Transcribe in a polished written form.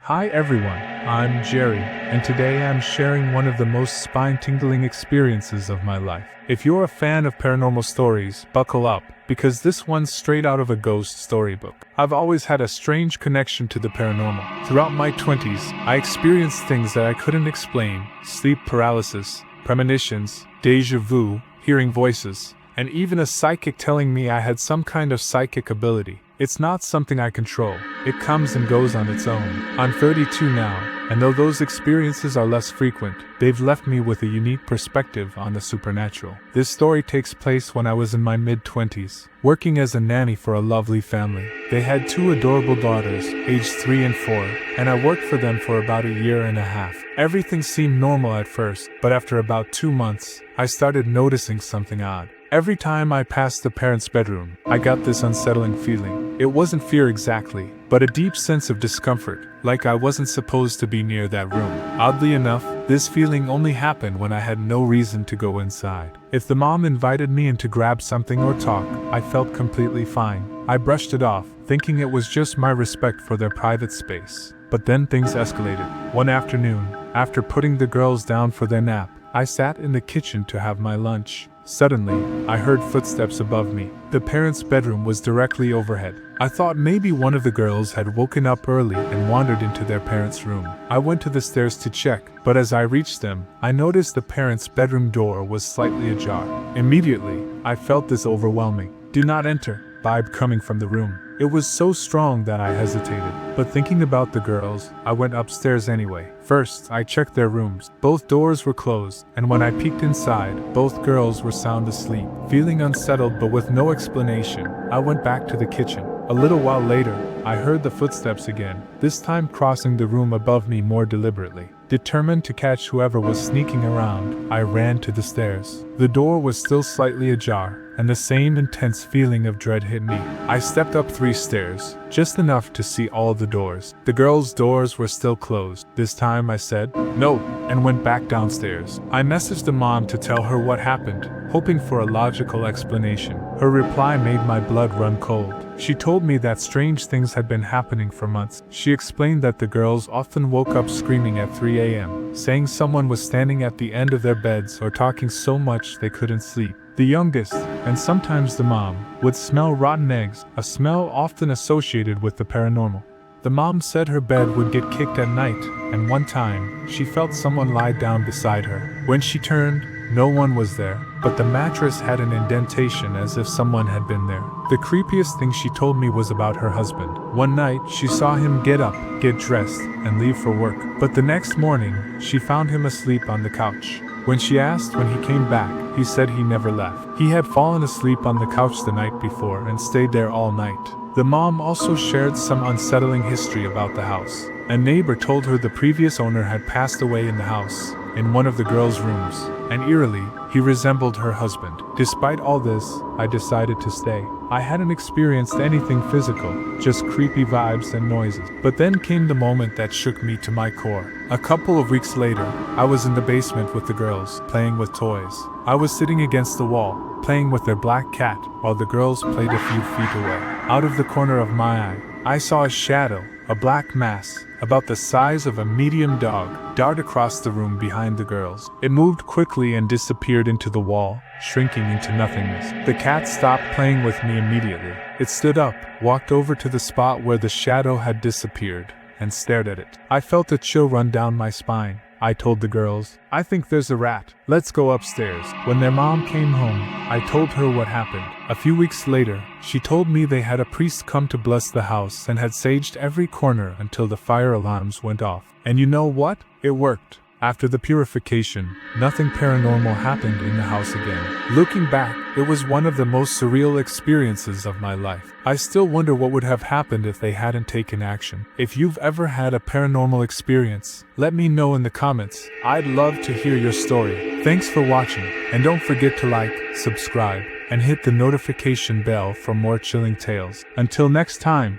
Hi everyone, I'm Jerry, and today I'm sharing one of the most spine-tingling experiences of my life. If you're a fan of paranormal stories, buckle up, because this one's straight out of a ghost storybook. I've always had a strange connection to the paranormal. Throughout my 20s, I experienced things that I couldn't explain: sleep paralysis, premonitions, déjà vu, hearing voices, and even a psychic telling me I had some kind of psychic ability. It's not something I control. It comes and goes on its own. I'm 32 now, and though those experiences are less frequent, they've left me with a unique perspective on the supernatural. This story takes place when I was in my mid-20s, working as a nanny for a lovely family. They had two adorable daughters, aged 3 and 4, and I worked for them for about a year and a half. Everything seemed normal at first, but after about 2 months, I started noticing something odd. Every time I passed the parents' bedroom, I got this unsettling feeling. It wasn't fear exactly, but a deep sense of discomfort, like I wasn't supposed to be near that room. Oddly enough, this feeling only happened when I had no reason to go inside. If the mom invited me in to grab something or talk, I felt completely fine. I brushed it off, thinking it was just my respect for their private space. But then things escalated. One afternoon, after putting the girls down for their nap, I sat in the kitchen to have my lunch. Suddenly, I heard footsteps above me. The parents' bedroom was directly overhead. I thought maybe one of the girls had woken up early and wandered into their parents' room. I went to the stairs to check, but as I reached them, I noticed the parents' bedroom door was slightly ajar. Immediately, I felt this overwhelming "do not enter" vibe coming from the room. It was so strong that I hesitated, but thinking about the girls, I went upstairs anyway. First, I checked their rooms. Both doors were closed, and when I peeked inside, both girls were sound asleep. Feeling unsettled but with no explanation, I went back to the kitchen. A little while later, I heard the footsteps again, this time crossing the room above me more deliberately. Determined to catch whoever was sneaking around, I ran to the stairs. The door was still slightly ajar, and the same intense feeling of dread hit me. I stepped up 3 stairs, just enough to see all the doors. The girls' doors were still closed. This time I said, "No," and went back downstairs. I messaged the mom to tell her what happened, hoping for a logical explanation. Her reply made my blood run cold. She told me that strange things had been happening for months. She explained that the girls often woke up screaming at 3 a.m., saying someone was standing at the end of their beds or talking so much they couldn't sleep. The youngest, and sometimes the mom, would smell rotten eggs, a smell often associated with the paranormal. The mom said her bed would get kicked at night, and one time, she felt someone lie down beside her. When she turned, no one was there, but the mattress had an indentation as if someone had been there. The creepiest thing she told me was about her husband. One night, she saw him get up, get dressed, and leave for work. But the next morning, she found him asleep on the couch. When she asked when he came back, he said he never left. He had fallen asleep on the couch the night before and stayed there all night. The mom also shared some unsettling history about the house. A neighbor told her the previous owner had passed away in the house, in one of the girls' rooms, and eerily, he resembled her husband. Despite all this, I decided to stay. I hadn't experienced anything physical, just creepy vibes and noises. But then came the moment that shook me to my core. A couple of weeks later, I was in the basement with the girls, playing with toys. I was sitting against the wall, playing with their black cat, while the girls played a few feet away. Out of the corner of my eye, I saw a shadow, a black mass, about the size of a medium dog, dart across the room behind the girls. It moved quickly and disappeared into the wall, shrinking into nothingness. The cat stopped playing with me immediately. It stood up, walked over to the spot where the shadow had disappeared, and stared at it. I felt a chill run down my spine. I told the girls, "I think there's a rat. Let's go upstairs." When their mom came home, I told her what happened. A few weeks later, she told me they had a priest come to bless the house and had saged every corner until the fire alarms went off. And you know what? It worked. After the purification, nothing paranormal happened in the house again. Looking back, it was one of the most surreal experiences of my life. I still wonder what would have happened if they hadn't taken action. If you've ever had a paranormal experience, let me know in the comments. I'd love to hear your story. Thanks for watching, and don't forget to like, subscribe, and hit the notification bell for more chilling tales. Until next time.